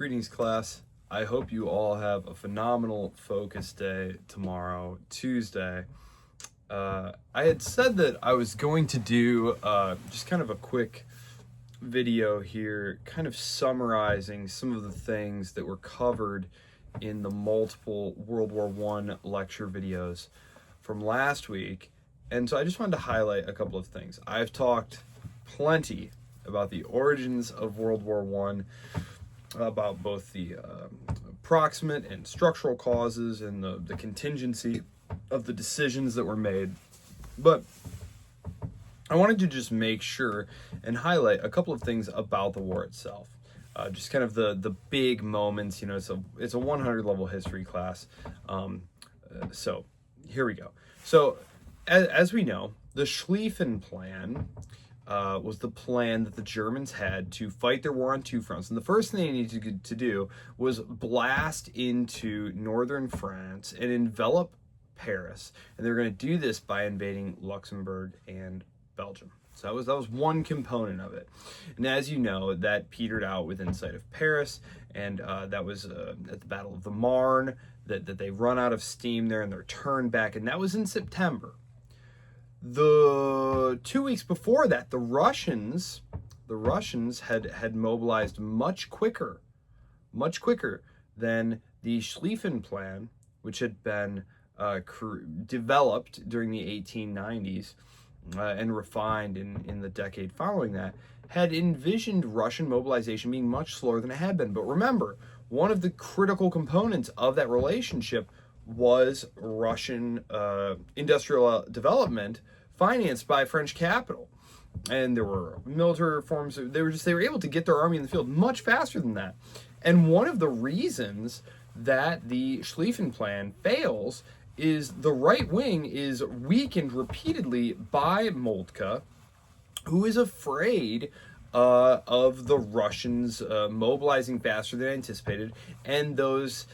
Greetings, class. I hope you all have a phenomenal focus day tomorrow, Tuesday. I had said that I was going to do just kind of a quick video here, kind of summarizing some of the things that were covered in the multiple World War I lecture videos from last week. And so I just wanted to highlight a couple of things. I've talked plenty about the origins of World War I, about both the proximate and structural causes and the contingency of the decisions that were made. But I wanted to just make sure and highlight a couple of things about the war itself. Just kind of the big moments. You know, it's a 100 level history class. So here we go. So as we know, the Schlieffen Plan was the plan that the Germans had to fight their war on two fronts. And the first thing they needed to do was blast into northern France and envelop Paris. And they were going to do this by invading Luxembourg and Belgium. So that was one component of it. And as you know, that petered out within sight of Paris. And that was at the Battle of the Marne that they run out of steam there and they're turned back. And that was in September. The 2 weeks before that, the Russians had mobilized much quicker than the Schlieffen Plan, which had been developed during the 1890s and refined in the decade following that, had envisioned Russian mobilization being much slower than it had been. But remember, one of the critical components of that relationship was Russian industrial development financed by French capital. And there were military reforms. They were able to get their army in the field much faster than that. And one of the reasons that the Schlieffen Plan fails is the right wing is weakened repeatedly by Moltke, who is afraid of the Russians mobilizing faster than anticipated, and those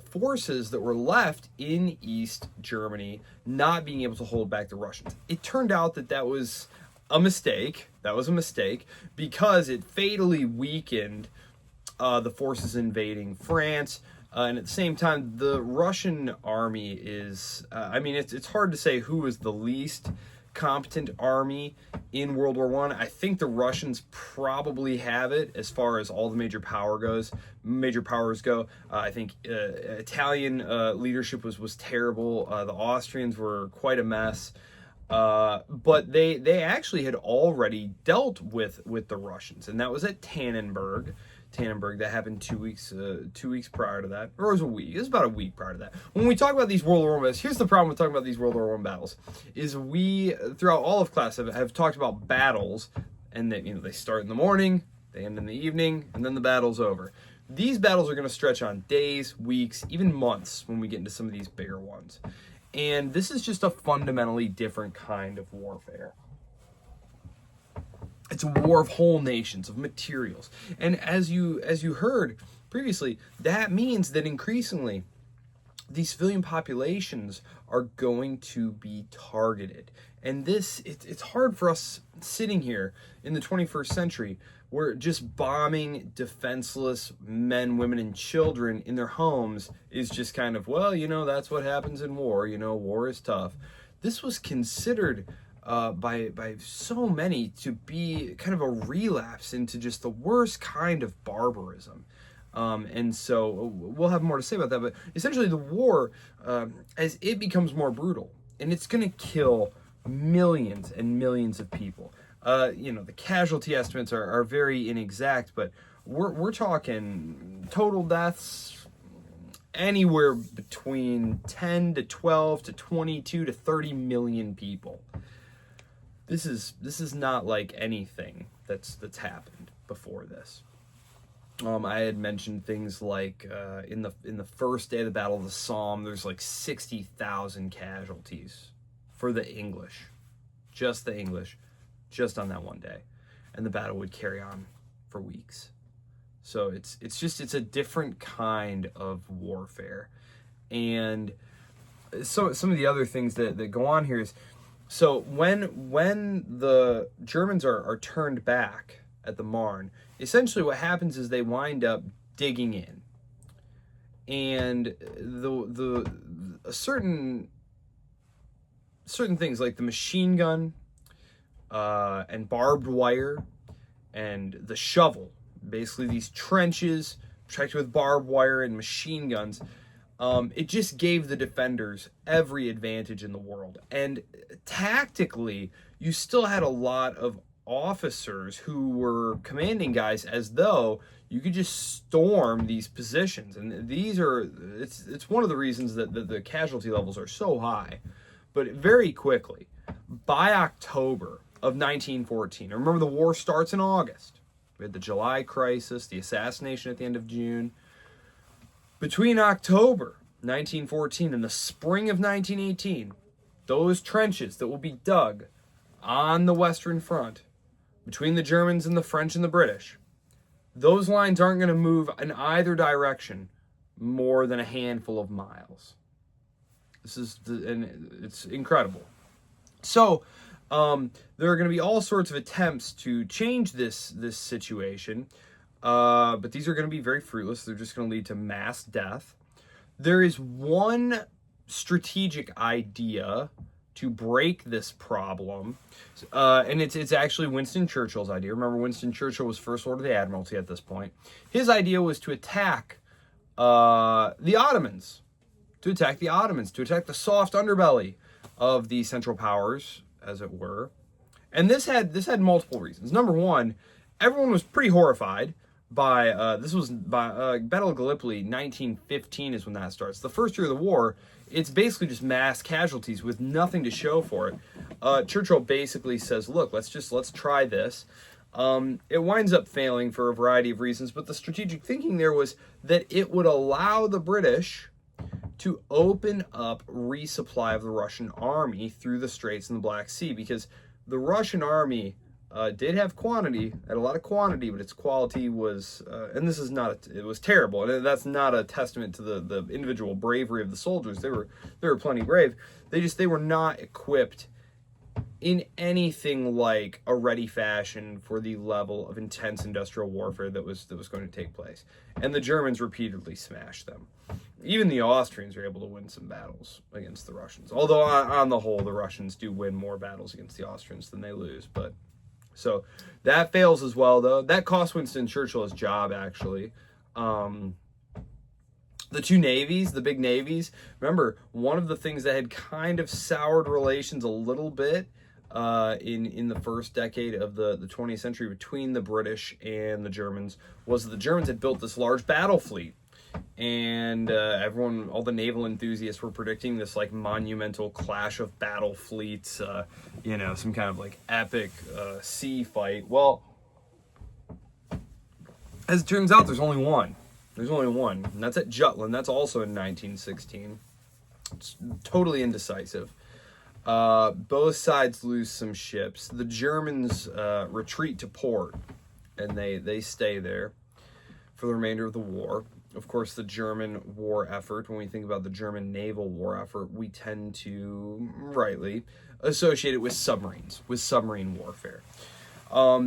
forces that were left in East Germany not being able to hold back the Russians. It turned out that was a mistake. That was a mistake because it fatally weakened the forces invading France. And at the same time, the Russian army is, it's hard to say who is the least competent army in World War I. I think the Russians probably have it as far as all the major powers go. I think Italian leadership was terrible. The Austrians were quite a mess. But they actually had already dealt with the Russians, and that was at Tannenberg. That happened 2 weeks prior to that, or it was a week. It was about a week prior to that. When we talk about these World War I battles, here's the problem with talking about these World War I battles: is we throughout all of class have talked about battles, and they start in the morning, they end in the evening, and then the battle's over. These battles are going to stretch on days, weeks, even months when we get into some of these bigger ones, and this is just a fundamentally different kind of warfare. It's a war of whole nations, of materials. And as you heard previously, that means that increasingly these civilian populations are going to be targeted. And it's hard for us sitting here in the 21st century where just bombing defenseless men, women, and children in their homes is just kind of, that's what happens in war. War is tough. This was considered by so many to be kind of a relapse into just the worst kind of barbarism. And so we'll have more to say about that, but essentially the war, as it becomes more brutal, and it's going to kill millions and millions of people. The casualty estimates are very inexact, but we're talking total deaths anywhere between 10 to 12 to 22 to 30 million people. This is not like anything that's happened before this. I had mentioned things like in the first day of the Battle of the Somme, there's like 60,000 casualties for the English, just the English, just on that one day, and the battle would carry on for weeks. So it's a different kind of warfare, and so some of the other things that go on here is. So when the Germans are turned back at the Marne, essentially what happens is they wind up digging in. And the certain things like the machine gun and barbed wire and the shovel, basically these trenches protected with barbed wire and machine guns, it just gave the defenders every advantage in the world. And tactically, you still had a lot of officers who were commanding guys as though you could just storm these positions. And it's one of the reasons that the casualty levels are so high. But very quickly, by October of 1914, remember the war starts in August. We had the July crisis, the assassination at the end of June. Between October 1914 and the spring of 1918, those trenches that will be dug on the Western Front between the Germans and the French and the British, those lines aren't going to move in either direction more than a handful of miles. And it's incredible. So there are going to be all sorts of attempts to change this situation, but these are going to be very fruitless. They're just going to lead to mass death. There is one strategic idea to break this problem, and it's actually Winston Churchill's idea. Remember, Winston Churchill was First Lord of the Admiralty at this point. His idea was to attack the Ottomans, to attack the soft underbelly of the Central Powers, as it were. And this had multiple reasons. Number one, everyone was pretty horrified by Battle of Gallipoli. 1915 is when that starts. The first year of the war, it's basically just mass casualties with nothing to show for it. Churchill basically says, look, let's try this. It winds up failing for a variety of reasons, but the strategic thinking there was that it would allow the British to open up resupply of the Russian army through the Straits and the Black Sea, because the Russian army did have quantity, had a lot of quantity, but its quality was, and this is not, it was terrible. And that's not a testament to the individual bravery of the soldiers. They were plenty brave. They were not equipped in anything like a ready fashion for the level of intense industrial warfare that was going to take place. And the Germans repeatedly smashed them. Even the Austrians were able to win some battles against the Russians. Although on the whole, the Russians do win more battles against the Austrians than they lose. But so that fails as well, though. That cost Winston Churchill his job, actually. The two navies, the big navies. Remember, one of the things that had kind of soured relations a little bit in the first decade of the 20th century between the British and the Germans was that the Germans had built this large battle fleet. And all the naval enthusiasts were predicting this like monumental clash of battle fleets, some kind of like epic sea fight. Well, as it turns out, there's only one. And that's at Jutland. That's also in 1916. It's totally indecisive. Both sides lose some ships. The Germans retreat to port, and they stay there for the remainder of the war. Of course, the German war effort, when we think about the German naval war effort, we tend to, rightly, associate it with submarines, with submarine warfare.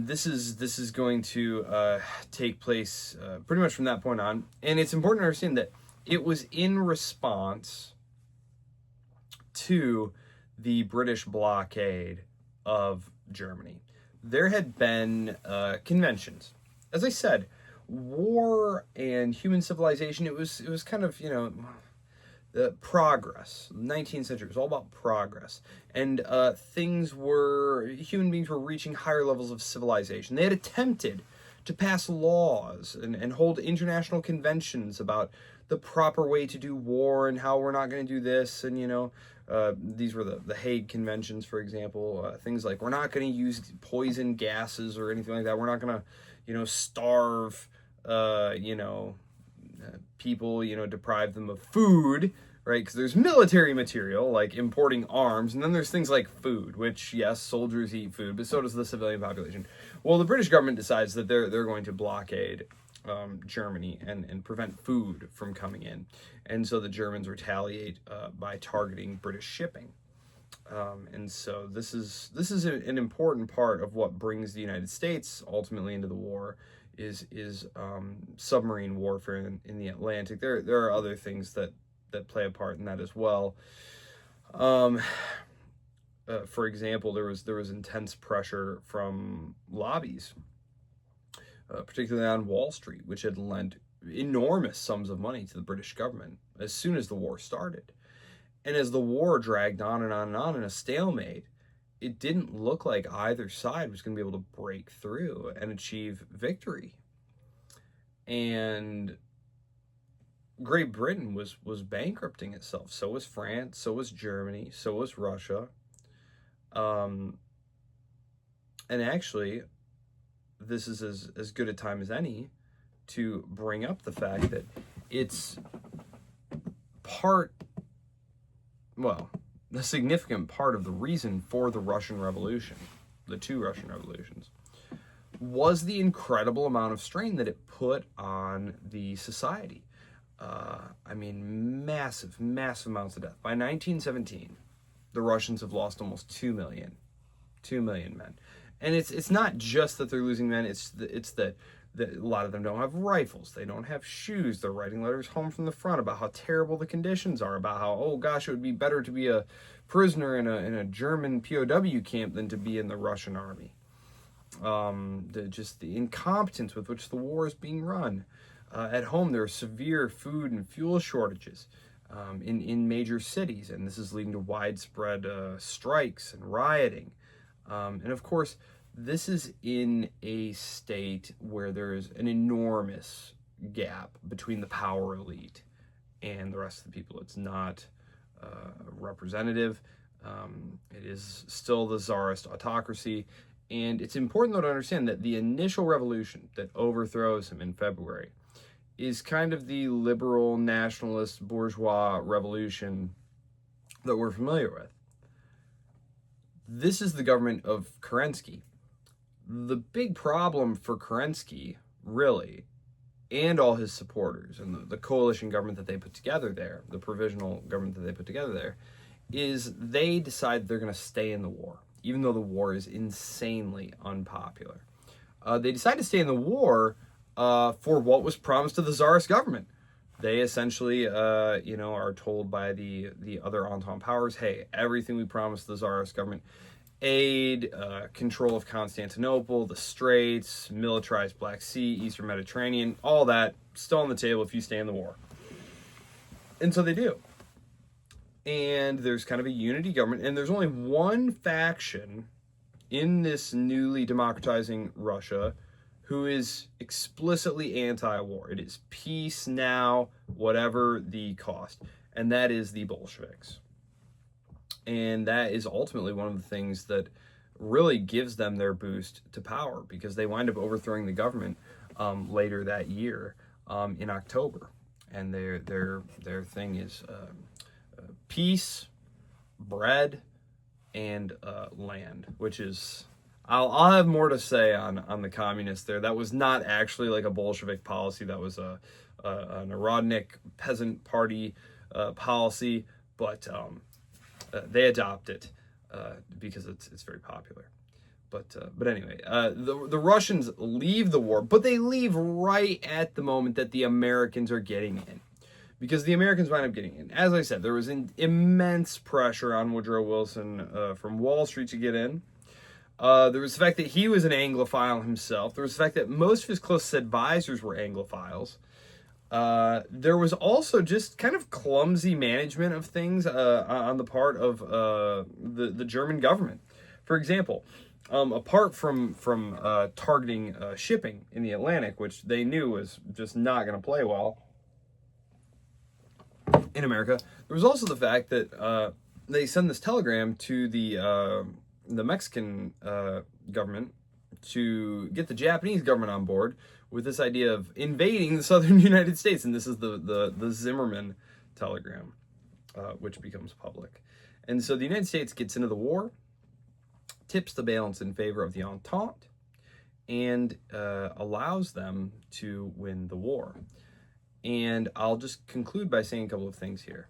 This is going to take place pretty much from that point on. And it's important to understand that it was in response to the British blockade of Germany. There had been conventions. As I said, war and human civilization, it was kind of, the progress. The 19th century was all about progress. And human beings were reaching higher levels of civilization. They had attempted to pass laws and hold international conventions about the proper way to do war and how we're not going to do this. And, these were the Hague Conventions, for example. Things like we're not going to use poison gases or anything like that. We're not going to, starve, people, deprive them of food, right? Because there's military material, like importing arms, and then there's things like food, which, yes, soldiers eat food, but so does the civilian population. Well, the British government decides that they're going to blockade Germany and prevent food from coming in. And so the Germans retaliate by targeting British shipping. And so this is an important part of what brings the United States ultimately into the war, is submarine warfare in the Atlantic. There are other things that play a part in that as well. For example, there was intense pressure from lobbies, particularly on Wall Street, which had lent enormous sums of money to the British government as soon as the war started. And as the war dragged on and on and on in a stalemate, it didn't look like either side was going to be able to break through and achieve victory. And Great Britain was bankrupting itself. So was France, so was Germany, so was Russia. And actually, this is as good a time as any to bring up the fact that it's the significant part of the reason for the Russian Revolution, the two Russian revolutions, was the incredible amount of strain that it put on the society. Massive amounts of death. By 1917, the Russians have lost almost 2 million men. And it's not just that they're losing men, it's that a lot of them don't have rifles, they don't have shoes, they're writing letters home from the front about how terrible the conditions are, about how, oh gosh, it would be better to be a prisoner in a German POW camp than to be in the Russian army. The incompetence with which the war is being run. At home, there are severe food and fuel shortages in major cities, and this is leading to widespread strikes and rioting. And of course, this is in a state where there is an enormous gap between the power elite and the rest of the people. It's not representative. It is still the czarist autocracy. And it's important, though, to understand that the initial revolution that overthrows him in February is kind of the liberal, nationalist, bourgeois revolution that we're familiar with. This is the government of Kerensky. The big problem for Kerensky, really, and all his supporters, and the coalition government that they put together there, the provisional government that they put together there, is they decide they're going to stay in the war, even though the war is insanely unpopular. They decide to stay in the war for what was promised to the czarist government. They essentially, are told by the other Entente powers, hey, everything we promised the czarist government, aid, control of Constantinople, the Straits, militarized Black Sea, Eastern Mediterranean, all that still on the table if you stay in the war. And so they do. And there's kind of a unity government, and there's only one faction in this newly democratizing Russia who is explicitly anti-war. It is peace now, whatever the cost. And that is the Bolsheviks. And that is ultimately one of the things that really gives them their boost to power, because they wind up overthrowing the government later that year in October. And their thing is peace, bread, and land, which is... I'll have more to say on the communists there. That was not actually like a Bolshevik policy. That was a Narodnik peasant party policy, but they adopt it because it's very popular. But anyway, the Russians leave the war, but they leave right at the moment that the Americans are getting in. Because the Americans wind up getting in. As I said, there was immense pressure on Woodrow Wilson from Wall Street to get in. There was the fact that he was an Anglophile himself. There was the fact that most of his closest advisors were Anglophiles. There was also just kind of clumsy management of things on the part of the German government. For example, apart from targeting shipping in the Atlantic, which they knew was just not going to play well in America, there was also the fact that they send this telegram to the Mexican government to get the Japanese government on board with this idea of invading the southern United States. And this is the Zimmerman telegram, which becomes public. And so the United States gets into the war, tips the balance in favor of the Entente, and allows them to win the war. And I'll just conclude by saying a couple of things here.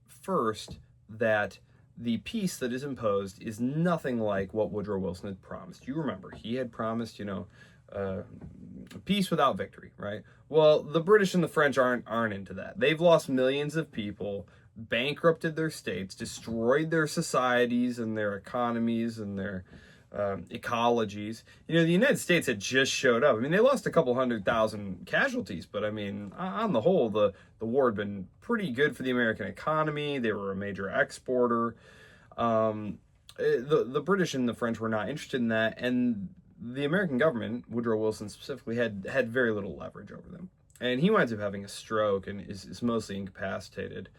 First, that the peace that is imposed is nothing like what Woodrow Wilson had promised. You remember, he had promised, peace without victory, right? Well, the British and the French aren't into that. They've lost millions of people, bankrupted their states, destroyed their societies and their economies and their ecologies. The United States had just showed up. I mean, they lost a couple 100,000 casualties, but I mean, on the whole, the war had been pretty good for the American economy. They were a major exporter. The British and the French were not interested in that, and the American government, Woodrow Wilson specifically, had very little leverage over them. And he winds up having a stroke and is mostly incapacitated.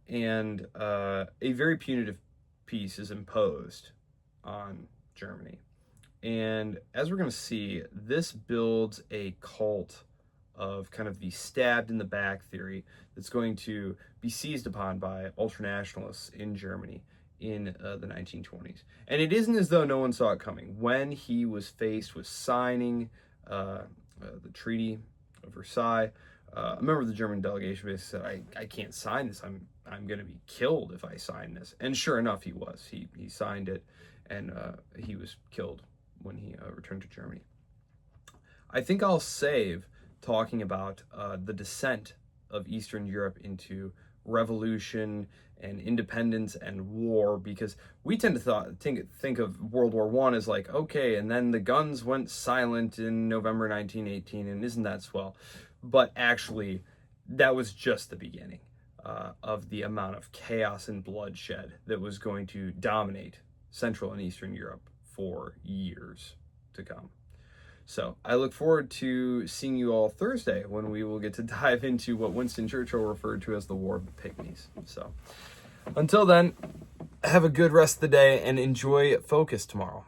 And a very punitive peace is imposed on Germany. And as we're going to see, this builds a cult of kind of the stabbed in the back theory that's going to be seized upon by ultranationalists in Germany in the 1920s. And it isn't as though no one saw it coming. When he was faced with signing the Treaty of Versailles, a member of the German delegation basically said, I can't sign this. I'm going to be killed if I sign this. And sure enough, he was. He signed it, and he was killed when he returned to Germany. I think I'll save talking about the descent of Eastern Europe into revolution and independence and war, because we tend to think of World War I as like, okay, and then the guns went silent in November 1918, and isn't that swell? But actually, that was just the beginning of the amount of chaos and bloodshed that was going to dominate Central and Eastern Europe for years to come. So I look forward to seeing you all Thursday, when we will get to dive into what Winston Churchill referred to as the War of the Pygmies. So until then, have a good rest of the day and enjoy Focus tomorrow.